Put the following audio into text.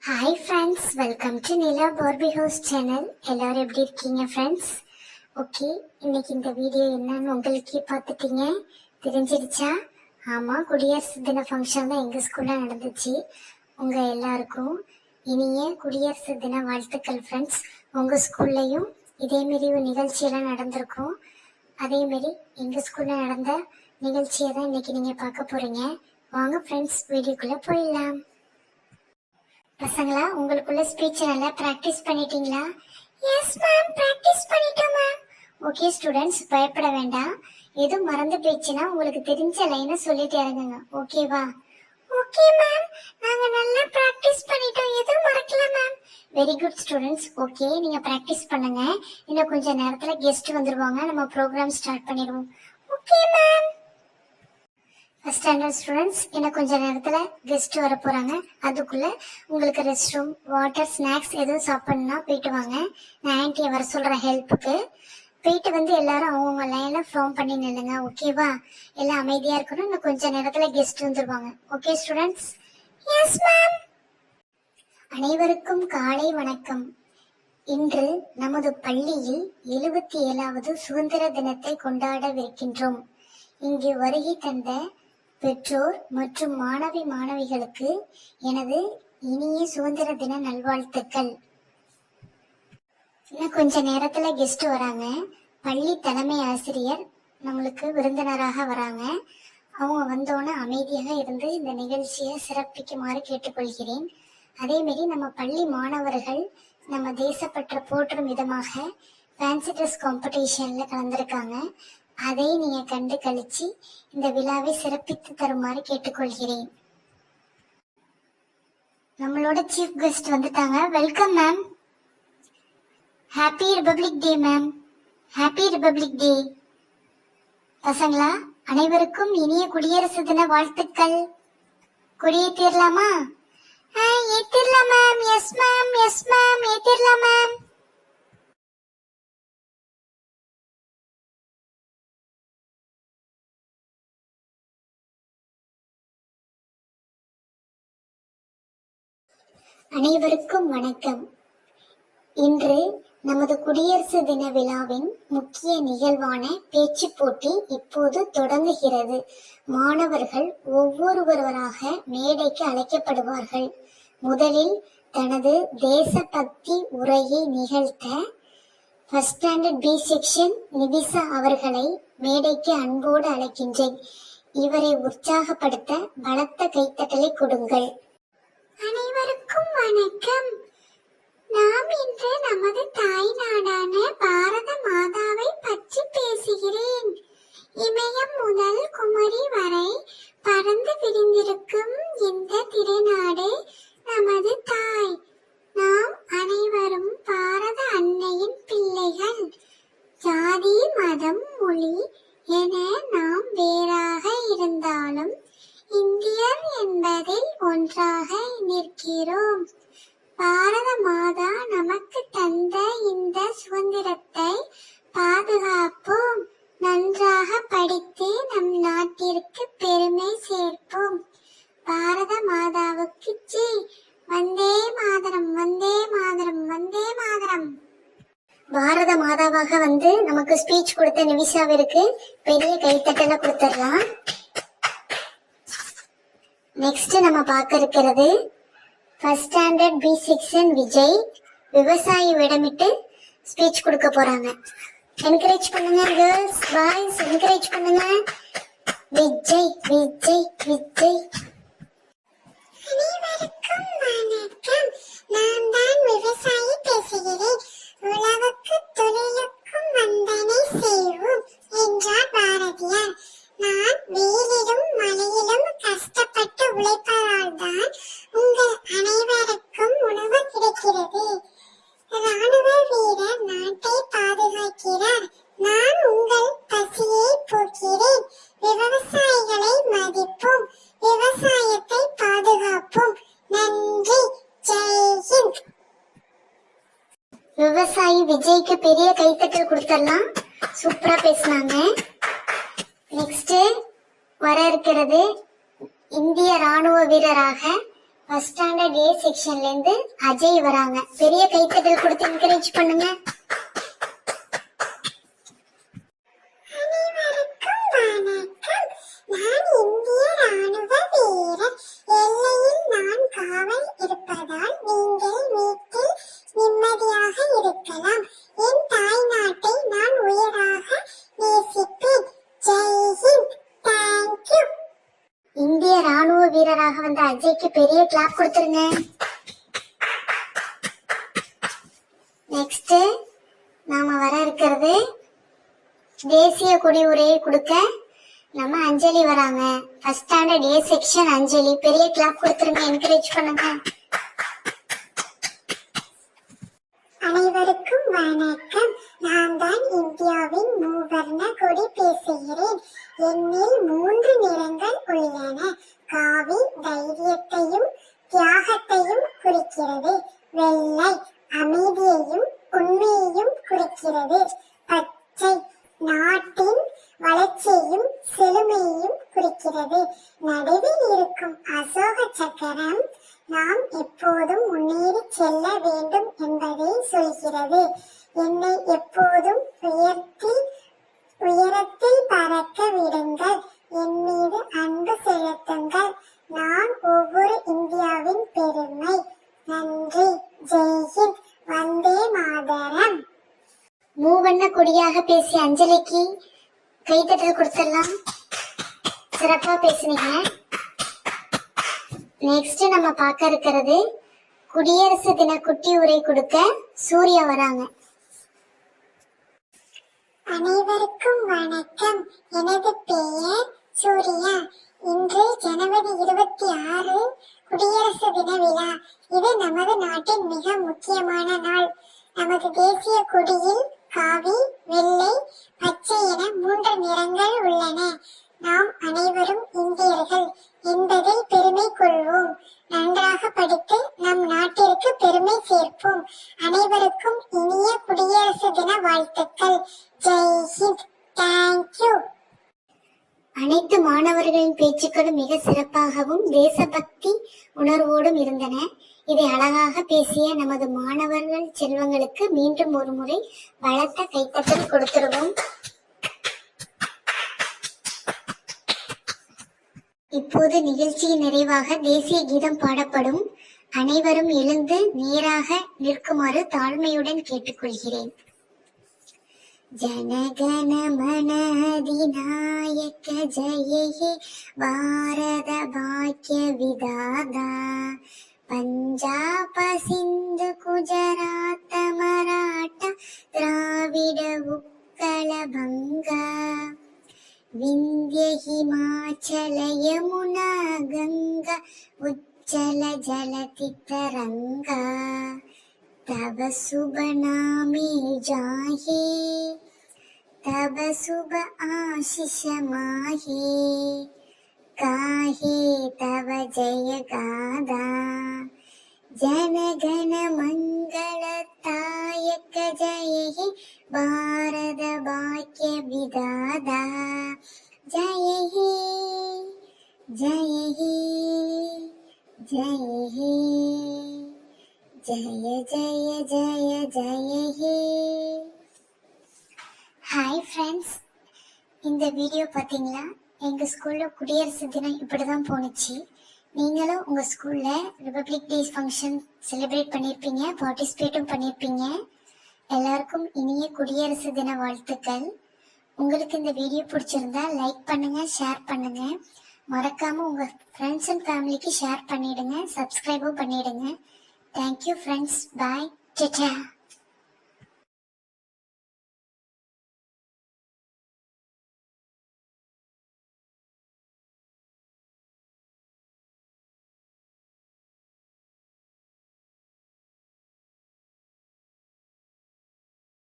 Hi friends, welcome to Nila Barbie house channel. எல்லாரும் எப்படி இருக்கீங்க ஃப்ரெண்ட்ஸ்? ஓகே, இன்னைக்கு இந்த வீடியோ என்னன்னு உங்களுக்கே பார்த்துட்டீங்க, தெரிஞ்சிருச்சா? ஆமாம், குடியரசு தின ஃபங்க்ஷன் தான் எங்கள் ஸ்கூலில் நடந்துச்சு. உங்கள் எல்லாருக்கும் இனிய குடியரசு தின வாழ்த்துக்கள் ஃப்ரெண்ட்ஸ். உங்கள் ஸ்கூல்லையும் இதேமாரி ஒரு நிகழ்ச்சியெல்லாம் நடந்திருக்கும். அதேமாரி எங்கள் ஸ்கூலில் நடந்த நிகழ்ச்சியை தான் இன்னைக்கு நீங்கள் பார்க்க போகிறீங்க. வாங்க ஃப்ரெண்ட்ஸ், வீடியோக்குள்ளே போயிடலாம். பசங்களா, உங்களுக்குள்ள ஸ்பீச் நல்லா பிராக்டிஸ் பண்ணிட்டீங்களா? எஸ் மேம், பிராக்டிஸ் பண்ணிட்டோம் மேம். ஓகே ஸ்டூடெண்ட்ஸ், பயப்பட வேண்டாம். எதுவும் மறந்து போயிடுச்சுன்னா உங்களுக்கு தெரிஞ்ச லைனை சொல்லிட்டு இறங்குங்க, ஓகேவா? ஓகே மேம், நாங்க நல்லா பிராக்டிஸ் பண்ணிட்டோம், எதுவும் மறக்கல ma'am. Very good students. Okay, நீங்க பிராக்டிஸ் பண்ணுங்க. இன்னும் கொஞ்ச நேரத்துல கெஸ்ட் வந்துருவாங்க, நம்ம ப்ரோக்ராம் ஸ்டார்ட் பண்ணிடுவோம். Okay ma'am. First standard students, இன்னும் கொஞ்ச நேரத்துல கெஸ்ட் வர போறாங்க. அதுக்குள்ள உங்களுக்கு ரெஸ்ட் ரூம், வாட்டர், ஸ்நாக்ஸ் எதுவும் சாப்பிடணும்னா போயிட்டு வாங்க. நான் ஆன்ட்டியை வர சொல்றேன் ஹெல்ப்புக்கு. போயிட்டு வந்து எல்லாரும் அவங்கவுங்க லைன்ல ஃபார்ம் பண்ணி நில்லுங்க, ஓகேவா? எல்லாம் அமைதியா இருக்கணும். இன்னும் கொஞ்ச நேரத்துல கெஸ்ட் வந்துருவாங்க. Okay students? Yes ma'am. அனைவருக்கும் காலை வணக்கம். இன்று நமது பள்ளியில் 77வது சுதந்திர தினத்தை கொண்டாடவிருக்கின்றோம். இங்கு வருகை தந்த பெற்றோர் மற்றும் மாணவிகளுக்கு எனது இனிய சுதந்திர தின நல்வாழ்த்துக்கள். இன்னும் கொஞ்ச நேரத்துல கெஸ்ட் வராங்க. பள்ளி தலைமை ஆசிரியர் நம்மளுக்கு விருந்தினராக வராங்க. அவங்க வந்தோன்னு அமைதியாக இருந்து இந்த நிகழ்ச்சியை சிறப்பிக்குமாறு கேட்டுக்கொள்கிறேன். அதே மாதிரி நம்ம பள்ளி மாணவர்கள் நம்ம தேசப்பற்ற போற்றும் விதமாக ஃபேன்சி ட்ரெஸ் காம்படிஷன்ல கலந்துருக்காங்க. அதை நீங்க கண்டு கழிச்சு இந்த விழாவை சிறப்பித்து தருமாறு கேட்டுக்கொள்கிறேன். நம்மளோட சீஃப் கெஸ்ட் வந்துட்டாங்க. Welcome ma'am. Happy Republic Day ma'am. Happy Republic Day. பசங்களா, அனைவருக்கும் இனிய குடியரசு தின வாழ்த்துக்கள். கொடியேற்றிடலாமா? ஏற்றிடலாம் ma'am. Yes ma'am, yes ma'am, ஏற்றிடலாம் மேம். அனைவருக்கும் வணக்கம். இன்று நமது குடியரசு தின விழாவின் முக்கிய நிகழ்வான பேச்சு போட்டி இப்போது தொடங்குகிறது. மாணவர்கள் ஒவ்வொருவராக மேடைக்கு அழைக்கப்படுவார்கள். முதலில் தனது தேசபக்தி உரையை நிகழ்த்த first standard B section Nitisha அவர்களை மேடைக்கு அன்போடு அழைக்கின்றேன். இவரை உற்சாகப்படுத்த பலத்த கைத்தட்டலை கொடுங்கள். அனைவருக்கும் வணக்கம். நாம் இன்று நமது தாய் நாடான பாரத மாதாவை பற்றி பேசுகிறேன். இமயம் முதல் குமரி வரை பறந்து விரிந்திருக்கும் இந்த திருநாடு நமது தாய். நாம் அனைவரும் பாரத அன்னையின் பிள்ளைகள். ஜாதி, மதம், மொழி என நாம் வேறாக இருந்தாலும் இந்தியர் என்பதில் ஒன்றாக நிற்கிறோம். பாரத மாதா நமக்கு தந்த இந்த சுதந்திரத்தை பாதுகாப்போம். நன்றாக படித்து நம் நாட்டிற்கு பெருமை சேர்ப்போம். பாரத மாதாவுக்கு ஜெய். வந்தே மாதரம், வந்தே மாதரம், வந்தே மாதரம். பாரத மாதாவாக வந்து நமக்கு ஸ்பீச் கொடுத்த நிமிஷாவிற்கு பெரிய கைத்தட்டல கொடுத்துடலாம். நெக்ஸ்ட் நம்ம பார்க்க இருக்கிறது first standard B section Vijay. விவசாயி விடமிட்டு ஸ்பீச் கொடுக்க போறாங்க. என்கரேஜ் பண்ணுங்க கேர்ள்ஸ், பாய்ஸ், என்கரேஜ் பண்ணுங்க. விஜய், விஜய், விஜய். அனைவருக்கும் வணக்கம். நான் தான் விவசாயி பேசுகிறேன். உழவுக்கு தொழிலுக்கும் வந்தனை செய்வோம் என்றார் பாரதியார். நான் வெயிலிலும் மழையிலும் கஷ்டப்பட்டு உழைப்பதால் தான் உங்கள் அனைவருக்கும் உணவு கிடைக்கிறது. ராணுவ வீரர் நாட்டை பாதுகாக்கிறார். நான் உங்கள் பசியை போக்கிறேன். விவசாயிகளை மதிப்போம், விவசாயத்தை பாதுகாப்போம். நன்றி. ஜெய்ஹிந்த். விவசாயி விஜய்க்கு பெரிய கைத்தட்டல் கொடுத்துடலாம். சூப்பரா பேசினாங்க. நெக்ஸ்ட் வர இருக்கிறது இந்திய ராணுவ வீரராக ஃபர்ஸ்ட் ஸ்டாண்டர்ட் ஏ செக்ஷன்ல இருந்து அஜய் வராங்க. பெரிய கைத்தட்டல் கொடுத்து என்கரேஜ் பண்ணுங்க. அனைவருக்கும் வணக்கம். நான் இந்திய ராணுவ வீரர். எல்லையில் நான் காவல் இருப்பதால் நீங்கள் வீட்டில் நிம்மதியாக இருக்கலாம். என் தாய் நாட்டை நான் உயிராக நேசிப்பேன். ஜெய் ஹிந்த். தேங்க்யூ. இந்திய ராணுவ வீரராக வந்த அஜய்க்கு பெரிய கிளாப் கொடுத்துருங்க. நெக்ஸ்ட் நாம வர இருக்கிறது தேசிய கொடி உரையை கொடுக்க நம்ம அஞ்சலி வராங்க. ஃபர்ஸ்ட் ஸ்டாண்டர்ட் ஏ செக்ஷன் அஞ்சலி. பெரிய கிளாப் கொடுத்துருங்க, என்கரேஜ் பண்ணுங்க. அனைவருக்கும் வணக்கம். நான் தான் இந்தியாவின் மூவர்ண கொடி பேசுகிறேன். என்னில் 3 நிறங்கள் உள்ளன. காவி தைரியத்தையும் தியாகத்தையும் குறிக்கிறது. வெள்ளை அமைதியையும் உண்மையையும் குறிக்கிறது. பச்சை நாட்டின் வளர்ச்சியையும் செழுமையையும் குறிக்கிறது. நடுவில் இருக்கும் அசோக சக்கரம் நாம் எப்போதும் முன்னேறி செல்ல வேண்டும் என்பதை சொல்கிறது. என்னை எப்போதும் உயரத்தில் பறக்க விடுங்கள். என் மீது அன்பு செலுத்துங்கள். நான் ஒவ்வொரு இந்தியாவின் பெருமை. நன்றி. ஜெய்ஹிந்த். வந்தே மாதரம். மூவண்ண கொடியாக பேசிய அஞ்சலிக்கு கைத்தட்டல் கொடுத்துடலாம். சிறப்பா பேசுனீங்க. நெக்ஸ்ட் நம்ம பார்க்க இருக்கிறது குடியரசு தின குட்டி உரை கொடுக்க சூர்யா வராங்க. அனைவருக்கும் வணக்கம். எனது பெயர் சூர்யா. இன்று ஜனவரி 26 குடியரசு தின விழா. இது நமது நாட்டின் மிக முக்கியமான நாள். நமது தேசிய கொடியில் காவி, வெள்ளை, பச்சை என 3 நிறங்கள் உள்ளன. நாம் அனைவரும் இந்தியர்கள் என்பதில் பெருமை கொள்வோம். நன்றாக படித்து நம் நாட்டிற்கு பெருமை சேர்ப்போம். அனைவருக்கும் இனிய குடியரசு தின வாழ்த்துக்கள். ஜெய் ஹிந்த். தேங்க்யூ. அனைத்து மாணவர்களின் பேச்சுக்களும் மிக சிறப்பாகவும் தேசபக்தி உணர்வோடும் இருந்தன. இதை அழகாக பேசிய நமது மாணவர்கள் செல்வங்களுக்கு மீண்டும் ஒரு முறை பலத்த கைத்தட்டல் கொடுத்துருவோம். இப்போது நிகழ்ச்சியின் நிறைவாக தேசிய கீதம் பாடப்படும். அனைவரும் எழுந்து நேராக நிற்குமாறு தாழ்மையுடன் கேட்டுக்கொள்கிறேன். ஜனகண மன அதிநாயக ஜெய ஹே பாரத பாக்கிய விதாதா. பஞ்சாப சிந்து குஜராத்த மராட்டா திராவிட உத்கல பங்கா. விந்திய ஹிமாச்சல யமுனா கங்கா உச்சல ஜலதி தரங்கா. तब शुभ नामे जाहे तब शुभ आशीष माहे. काहे तब जय गादा. जन गण मंगलदायक जय हे भारत भाग्य विधाता. जय हे जय हे जय हे ஜெய ஜெய ஜெய ஜெய ஹே. ஹாய் ஃப்ரெண்ட்ஸ், இந்த வீடியோ பார்த்தீங்களா? எங்கள் ஸ்கூலில் குடியரசு தினம் இப்படி தான் போணுச்சு. நீங்களும் உங்கள் ஸ்கூலில் ரிபப்ளிக் டே ஃபங்க்ஷன் செலிப்ரேட் பண்ணியிருப்பீங்க, பார்ட்டிசிபேட்டும் பண்ணியிருப்பீங்க. எல்லாருக்கும் இனிய குடியரசு தின வாழ்த்துக்கள். உங்களுக்கு இந்த வீடியோ பிடிச்சிருந்தா லைக் பண்ணுங்கள், ஷேர் பண்ணுங்கள். மறக்காமல் உங்கள் ஃப்ரெண்ட்ஸ் அண்ட் ஃபேமிலிக்கு ஷேர் பண்ணிவிடுங்க, சப்ஸ்கிரைபும் பண்ணிவிடுங்க. Thank you friends. Bye. Ta-ta.